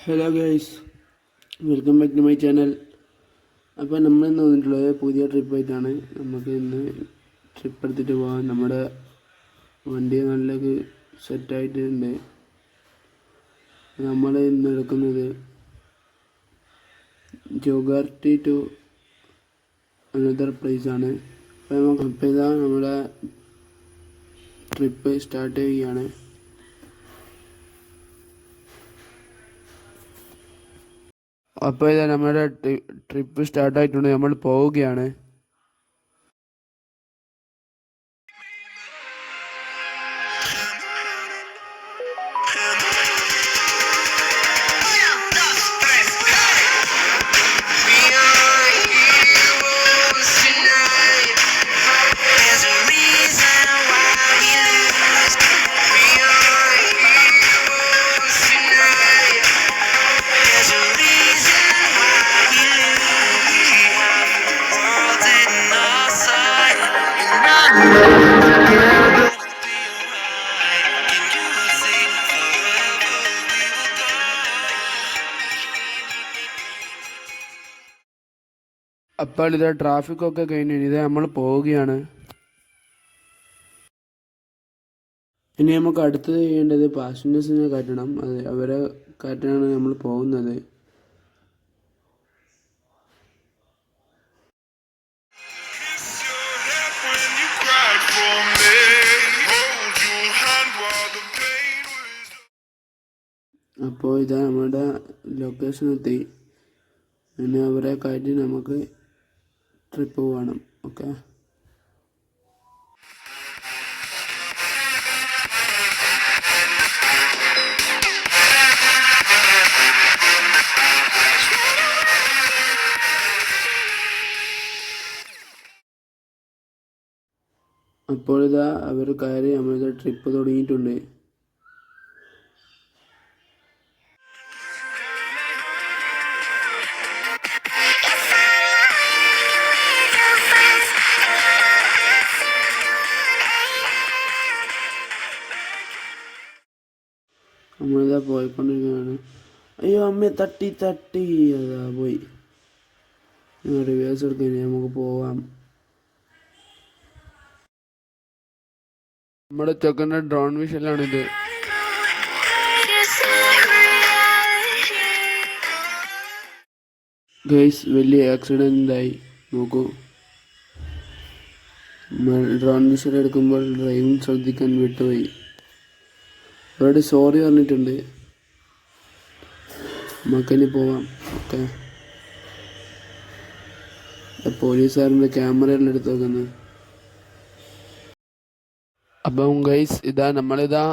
Hello guys, welcome back to my channel. അപ്പോൾ നമ്മൾ ഇന്ന് വന്നിട്ടുള്ളത് പുതിയ ട്രിപ്പായിട്ടാണ്. നമുക്ക് ഇന്ന് ട്രിപ്പ് എടുത്തിട്ട് പോകാം. നമ്മുടെ വണ്ടി നല്ല സെറ്റായിട്ടുണ്ട്. നമ്മൾ ഇന്ന് എടുക്കുന്നത് ജോഗാർട്ടി ടു അനദർ പ്ലേസ് ആണ്. അപ്പോൾ ഇതാ നമ്മുടെ ട്രിപ്പ് സ്റ്റാർട്ട് ചെയ്യുകയാണ്. അപ്പോൾ ഇതാ നമ്മുടെ ട്രിപ്പ് സ്റ്റാർട്ടായിട്ടുണ്ട്. നമ്മൾ പോവുകയാണ്. അപ്പോൾ ഇത് ട്രാഫിക്കൊക്കെ കഴിഞ്ഞു. ഇത് നമ്മൾ പോവുകയാണ്. ഇനി നമുക്ക് അടുത്തത് ചെയ്യേണ്ടത് പാസഞ്ചേഴ്സിനെ കയറ്റണം. അവരെ കയറ്റാനാണ് നമ്മൾ പോകുന്നത്. അപ്പോൾ ഇതാ നമ്മുടെ ലൊക്കേഷൻ എത്തി. പിന്നെ അവരെ കയറ്റി നമുക്ക് ട്രിപ്പ് പോകണം. ഓക്കെ, അപ്പോൾ ഇതാ അവർ കയറി നമ്മളിത് ട്രിപ്പ് തുടങ്ങിയിട്ടുണ്ട്. നമ്മളിതാ പോയിക്കൊണ്ടിരിക്കുകയാണ്. അയ്യോ അമ്മ തട്ടി അതാ പോയി. റിവേഴ്സ് എടുക്കാൻ നമുക്ക് പോവാം. നമ്മുടെ ചെക്കൻ്റെ ഡ്രോൺ വിഷനിലാണിത്. ഗൈസ്, വലിയ ആക്സിഡൻ്റ് ആയി. നോക്കൂ, ഡ്രോൺ വിഷൻ എടുക്കുമ്പോൾ ഡ്രൈവിംഗ് ശ്രദ്ധിക്കാൻ വിട്ടുപോയി. അവരോട് സോറി പറഞ്ഞിട്ടുണ്ട്. നമുക്കിനി പോവാം. ഓക്കെ, പോലീസുകാരൻ്റെ ക്യാമറയെല്ലാം എടുത്ത് വെക്കുന്നത്. അപ്പം ഗൈസ്, നമ്മളിതാ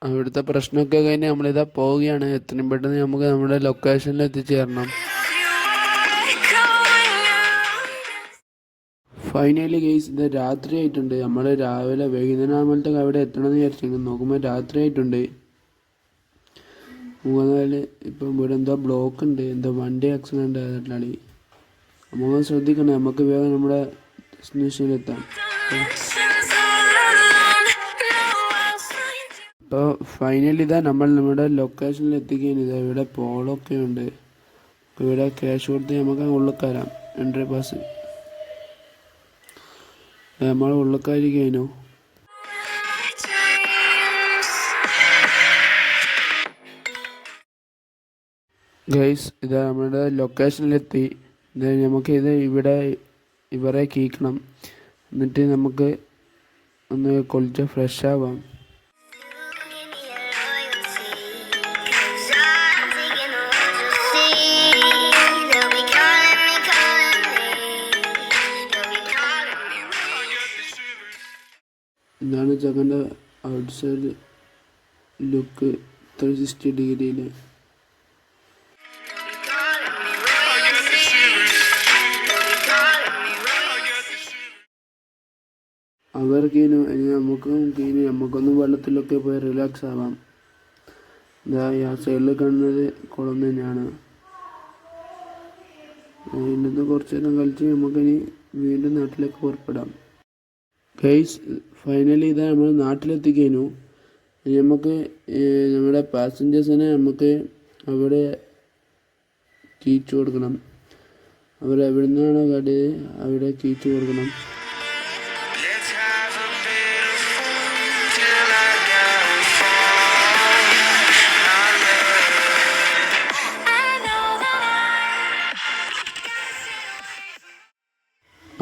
അവിടുത്തെ പ്രശ്നമൊക്കെ കഴിഞ്ഞ് നമ്മളിതാ പോവുകയാണ്. എത്രയും പെട്ടെന്ന് നമുക്ക് നമ്മുടെ ലൊക്കേഷനിൽ എത്തിച്ചേരണം. ഫൈനലി ഗൈസ്, ഇത് രാത്രി ആയിട്ടുണ്ട്. നമ്മൾ രാവിലെ വൈകുന്നേരം ആകുമ്പോഴത്തേക്ക് അവിടെ എത്തണമെന്ന് വിചാരിച്ചെങ്കിൽ നോക്കുമ്പോൾ രാത്രി ആയിട്ടുണ്ട്. ഇപ്പം ഇവിടെ എന്തോ ബ്ലോക്ക് ഉണ്ട്, എന്തോ വണ്ടി ആക്സിഡൻ്റ് ആയിട്ടുള്ള. നമുക്ക് ശ്രദ്ധിക്കണം, നമുക്ക് വേഗം നമ്മുടെ ഡെസ്റ്റിനേഷനിലെത്താം. അപ്പോൾ ഫൈനലി നമ്മൾ നമ്മുടെ ലൊക്കേഷനിൽ എത്തിക്കുകയാണ്. ഇവിടെ പോളൊക്കെ ഉണ്ട്. ഇവിടെ ക്യാഷ് കൊടുത്ത് നമുക്ക് ഉള്ളിൽ കയറാം. എൻട്രി പാസ് നമ്മൾ ഉള്ളിൽ കഴിഞ്ഞു. ഗൈസ്, നമ്മുടെ ലൊക്കേഷനിലെത്തി. നമുക്ക് ഇവിടെ ഇവരെ കീക്കണം. എന്നിട്ട് നമുക്ക് ഒന്ന് കുളിച്ച് ഫ്രഷ് ആവാം. ഇതാണ് ചെക്കൻ്റെ ഔട്ട് സൈഡ് ലുക്ക് 360 ഡിഗ്രിയിൽ. അവർക്കിനി നമുക്കൊന്നും വെള്ളത്തിലൊക്കെ പോയി റിലാക്സ് ആവാം. ആ സൈഡിൽ കാണുന്നത് കുളം തന്നെയാണ്. ഇന്നത്തെ കുറച്ച് നേരം കളിച്ച് നമുക്കിനി വീണ്ടും നാട്ടിലേക്ക് പുറപ്പെടാം. ഗൈസ്, ഫൈനലി നമ്മൾ നാട്ടിലെത്തിക്കഴിഞ്ഞു. നമുക്ക് നമ്മുടെ പാസഞ്ചേഴ്സിനെ നമുക്ക് അവിടെ കീച്ചു കൊടുക്കണം. അവരെവിടെ നിന്നാണോ കണ്ടത് അവിടെ കീച്ചു കൊടുക്കണം.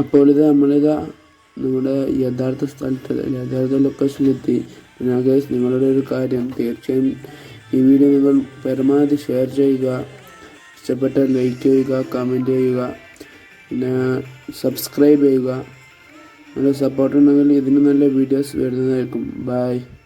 അപ്പോൾ നമ്മുടെ യഥാർത്ഥ സ്ഥലത്ത് യഥാർത്ഥ ലൊക്കേഷനിലെത്തി. പിന്നെ ഗൈസ്, നിങ്ങളുടെ ഒരു കാര്യം, തീർച്ചയായും ഈ വീഡിയോ നിങ്ങൾ പരമാവധി ഷെയർ ചെയ്യുക, ഇഷ്ടപ്പെട്ടാൽ ലൈക്ക് ചെയ്യുക, കമൻറ്റ് ചെയ്യുക, പിന്നെ സബ്സ്ക്രൈബ് ചെയ്യുക. നിങ്ങളുടെ സപ്പോർട്ട് ഉണ്ടെങ്കിൽ ഇതിന് നല്ല വീഡിയോസ് വരുന്നതായിരിക്കും. ബൈ.